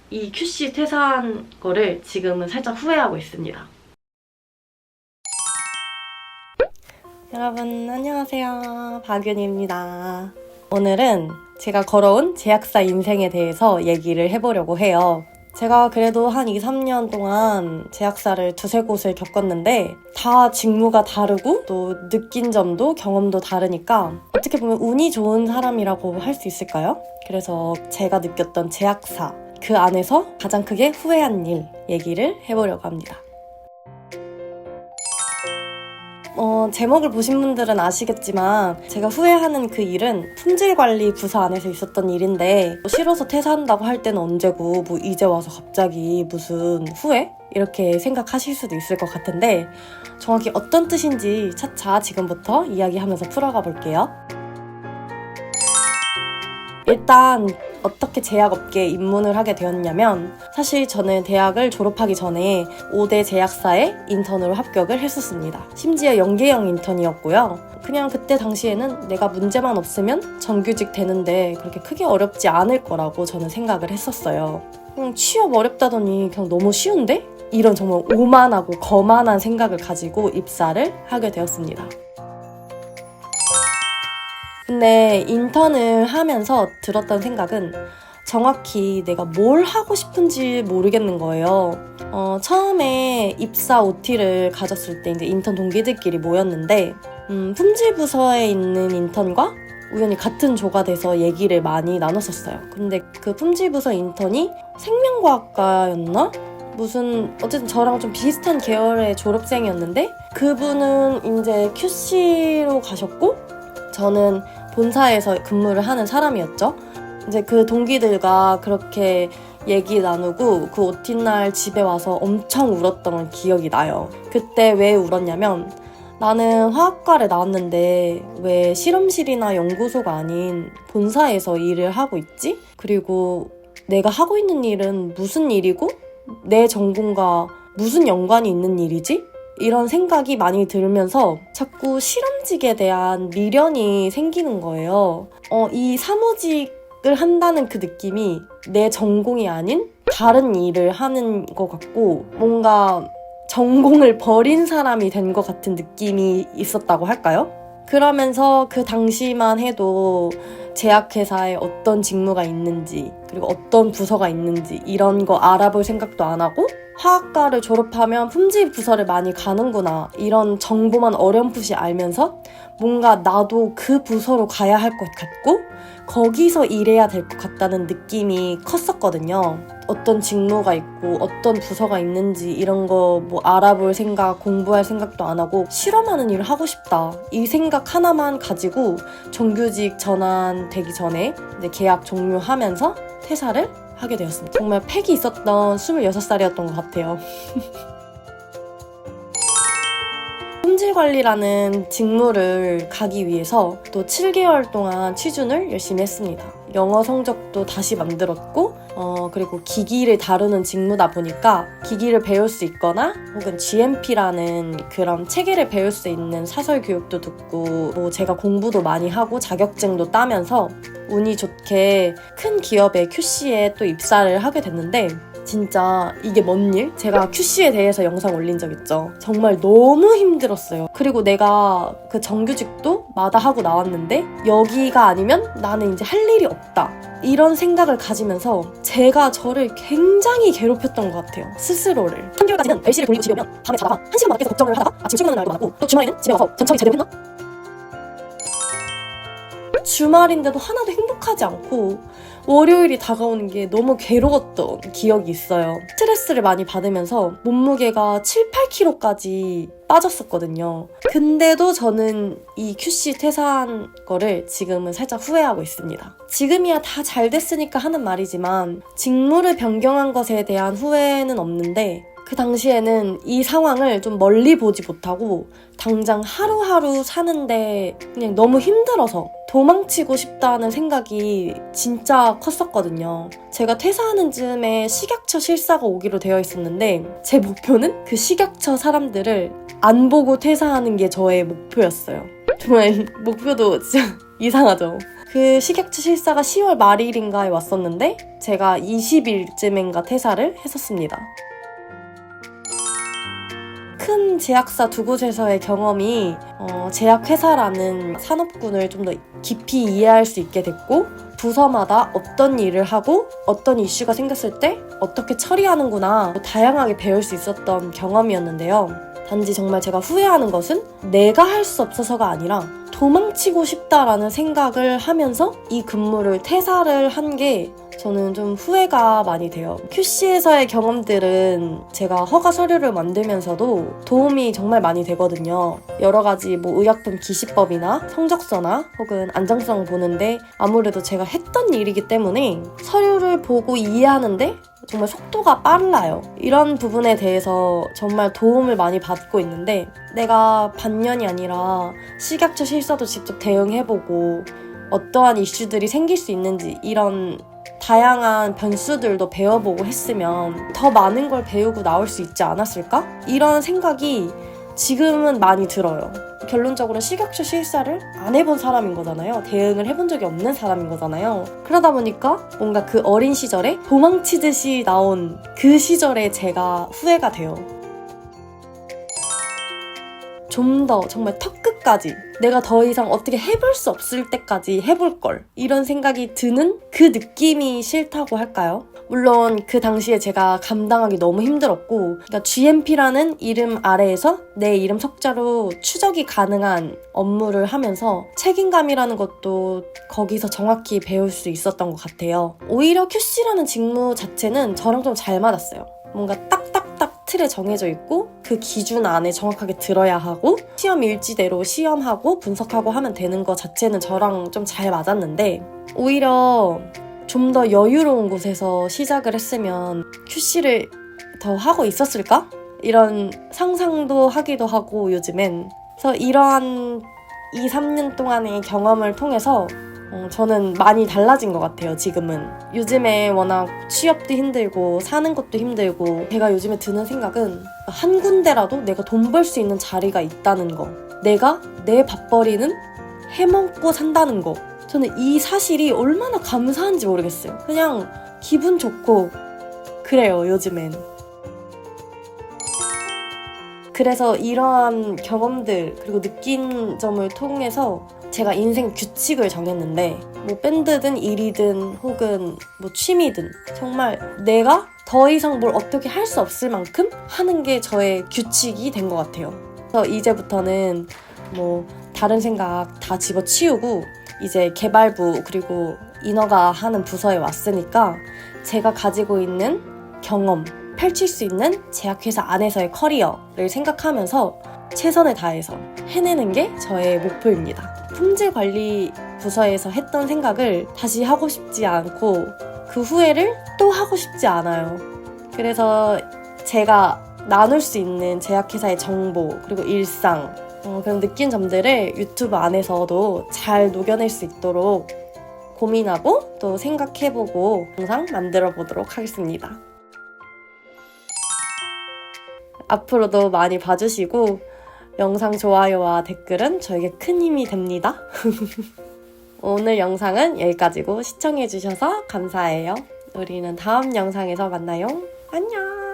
이 QC 퇴사한 거를 지금은 살짝 후회하고 있습니다. 여러분 안녕하세요. 박윤희입니다. 오늘은 제가 걸어온 제약사 인생에 대해서 얘기를 해보려고 해요. 제가 그래도 한 2, 3년 동안 제약사를 두세 곳을 겪었는데 다 직무가 다르고 또 느낀 점도 경험도 다르니까 어떻게 보면 운이 좋은 사람이라고 할 수 있을까요? 그래서 제가 느꼈던 제약사 그 안에서 가장 크게 후회한 일 얘기를 해보려고 합니다. 제목을 보신 분들은 아시겠지만 제가 후회하는 그 일은 품질관리 부서 안에서 있었던 일인데 싫어서 퇴사한다고 할 때는 언제고 뭐 이제 와서 갑자기 무슨 후회? 이렇게 생각하실 수도 있을 것 같은데 정확히 어떤 뜻인지 차차 지금부터 이야기하면서 풀어가 볼게요. 일단 어떻게 제약업계에 입문을 하게 되었냐면 사실 저는 대학을 졸업하기 전에 5대 제약사에 인턴으로 합격을 했었습니다. 심지어 연계형 인턴이었고요. 그냥 그때 당시에는 내가 문제만 없으면 정규직 되는데 그렇게 크게 어렵지 않을 거라고 저는 생각을 했었어요. 그냥 취업 어렵다더니 그냥 너무 쉬운데? 이런 정말 오만하고 거만한 생각을 가지고 입사를 하게 되었습니다. 근데 인턴을 하면서 들었던 생각은 정확히 내가 뭘 하고 싶은지 모르겠는 거예요. 처음에 입사 OT를 가졌을 때 이제 인턴 동기들끼리 모였는데 품질부서에 있는 인턴과 우연히 같은 조가 돼서 얘기를 많이 나눴었어요. 근데 그 품질부서 인턴이 생명과학과였나? 어쨌든 저랑 좀 비슷한 계열의 졸업생이었는데 그분은 이제 QC로 가셨고 저는 본사에서 근무를 하는 사람이었죠. 이제 그 동기들과 그렇게 얘기 나누고 그 OT날 집에 와서 엄청 울었던 기억이 나요. 그때 왜 울었냐면 나는 화학과를 나왔는데 왜 실험실이나 연구소가 아닌 본사에서 일을 하고 있지? 그리고 내가 하고 있는 일은 무슨 일이고 내 전공과 무슨 연관이 있는 일이지? 이런 생각이 많이 들면서 자꾸 실험직에 대한 미련이 생기는 거예요. 이 사무직을 한다는 그 느낌이 내 전공이 아닌 다른 일을 하는 것 같고 뭔가 전공을 버린 사람이 된 것 같은 느낌이 있었다고 할까요? 그러면서 그 당시만 해도 제약회사에 어떤 직무가 있는지 그리고 어떤 부서가 있는지 이런 거 알아볼 생각도 안 하고 화학과를 졸업하면 품질 부서를 많이 가는구나 이런 정보만 어렴풋이 알면서 뭔가 나도 그 부서로 가야 할 것 같고 거기서 일해야 될 것 같다는 느낌이 컸었거든요. 어떤 직무가 있고 어떤 부서가 있는지 이런 거 뭐 알아볼 생각, 공부할 생각도 안 하고 실험하는 일을 하고 싶다. 이 생각 하나만 가지고 정규직 전환되기 전에 이제 계약 종료하면서 퇴사를 하게 되었습니다. 정말 패기 있었던 26살이었던 것 같아요. 품질관리라는 직무를 가기 위해서 또 7개월 동안 취준을 열심히 했습니다. 영어 성적도 다시 만들었고 그리고 기기를 다루는 직무다 보니까 기기를 배울 수 있거나 혹은 GMP라는 그런 체계를 배울 수 있는 사설 교육도 듣고 뭐 제가 공부도 많이 하고 자격증도 따면서 운이 좋게 큰 기업의 QC에 또 입사를 하게 됐는데 진짜 이게 뭔 일? 제가 QC에 대해서 영상 올린 적 있죠. 정말 너무 힘들었어요. 그리고 내가 그 정규직도 마다하고 나왔는데 여기가 아니면 나는 이제 할 일이 없다. 이런 생각을 가지면서 제가 저를 굉장히 괴롭혔던 것 같아요. 스스로를. 3개월까지는 LC를 돌리고 집에 오면 밤에 자다가 1시간만 계속 걱정을 하다가 아침 출근하는 날도 많았고 또 주말에는 집에 와서 전처리 제대로 했나? 주말인데도 하나도 행복하지 않고 월요일이 다가오는 게 너무 괴로웠던 기억이 있어요. 스트레스를 많이 받으면서 몸무게가 7, 8kg까지 빠졌었거든요. 근데도 저는 이 QC 퇴사한 거를 지금은 살짝 후회하고 있습니다. 지금이야 다 잘 됐으니까 하는 말이지만 직무를 변경한 것에 대한 후회는 없는데 그 당시에는 이 상황을 좀 멀리 보지 못하고 당장 하루하루 사는데 그냥 너무 힘들어서 도망치고 싶다는 생각이 진짜 컸었거든요. 제가 퇴사하는 즈음에 식약처 실사가 오기로 되어 있었는데 제 목표는 그 식약처 사람들을 안 보고 퇴사하는 게 저의 목표였어요. 정말 목표도 진짜 이상하죠. 그 식약처 실사가 10월 말일인가에 왔었는데 제가 20일쯤인가 퇴사를 했었습니다. 큰 제약사 두 곳에서의 경험이 제약회사라는 산업군을 좀 더 깊이 이해할 수 있게 됐고 부서마다 어떤 일을 하고 어떤 이슈가 생겼을 때 어떻게 처리하는구나 다양하게 배울 수 있었던 경험이었는데요. 단지 정말 제가 후회하는 것은 내가 할 수 없어서가 아니라 도망치고 싶다라는 생각을 하면서 이 근무를 퇴사를 한 게 저는 좀 후회가 많이 돼요. QC에서의 경험들은 제가 허가 서류를 만들면서도 도움이 정말 많이 되거든요. 여러 가지 의약품 기시법이나 성적서나 혹은 안정성 보는데 아무래도 제가 했던 일이기 때문에 서류를 보고 이해하는데 정말 속도가 빨라요. 이런 부분에 대해서 정말 도움을 많이 받고 있는데 내가 반년이 아니라 식약처 실사도 직접 대응해보고 어떠한 이슈들이 생길 수 있는지 이런 다양한 변수들도 배워보고 했으면 더 많은 걸 배우고 나올 수 있지 않았을까? 이런 생각이 지금은 많이 들어요. 결론적으로 식약처 실사를 안 해본 사람인 거잖아요. 대응을 해본 적이 없는 사람인 거잖아요. 그러다 보니까 뭔가 그 어린 시절에 도망치듯이 나온 그 시절에 제가 후회가 돼요. 좀 더 정말 턱끝까지 내가 더 이상 어떻게 해볼 수 없을 때까지 해볼 걸 이런 생각이 드는 그 느낌이 싫다고 할까요? 물론 그 당시에 제가 감당하기 너무 힘들었고 그러니까 GMP라는 이름 아래에서 내 이름 석자로 추적이 가능한 업무를 하면서 책임감이라는 것도 거기서 정확히 배울 수 있었던 것 같아요. 오히려 QC라는 직무 자체는 저랑 좀 잘 맞았어요. 뭔가 딱딱딱 틀에 정해져 있고 그 기준 안에 정확하게 들어야 하고 시험 일지대로 시험하고 분석하고 하면 되는 거 자체는 저랑 좀 잘 맞았는데 오히려 좀 더 여유로운 곳에서 시작을 했으면 QC를 더 하고 있었을까? 이런 상상도 하기도 하고 요즘엔 그래서 이러한 2, 3년 동안의 경험을 통해서 저는 많이 달라진 것 같아요. 지금은 요즘에 워낙 취업도 힘들고 사는 것도 힘들고 제가 요즘에 드는 생각은 한 군데라도 내가 돈 벌 수 있는 자리가 있다는 거 내가 내 밥벌이는 해먹고 산다는 거 저는 이 사실이 얼마나 감사한지 모르겠어요. 그냥 기분 좋고 그래요 요즘엔. 그래서 이러한 경험들 그리고 느낀 점을 통해서 제가 인생 규칙을 정했는데 밴드든 일이든 혹은 취미든 정말 내가 더 이상 뭘 어떻게 할 수 없을 만큼 하는 게 저의 규칙이 된 것 같아요. 그래서 이제부터는 다른 생각 다 집어치우고 이제 개발부 그리고 인허가 하는 부서에 왔으니까 제가 가지고 있는 경험 펼칠 수 있는 제약회사 안에서의 커리어를 생각하면서 최선을 다해서 해내는 게 저의 목표입니다. 품질관리 부서에서 했던 생각을 다시 하고 싶지 않고 그 후회를 또 하고 싶지 않아요. 그래서 제가 나눌 수 있는 제약회사의 정보 그리고 일상 그런 느낀 점들을 유튜브 안에서도 잘 녹여낼 수 있도록 고민하고 또 생각해보고 영상 만들어 보도록 하겠습니다. 앞으로도 많이 봐주시고 영상 좋아요와 댓글은 저에게 큰 힘이 됩니다. 오늘 영상은 여기까지고 시청해주셔서 감사해요. 우리는 다음 영상에서 만나요. 안녕!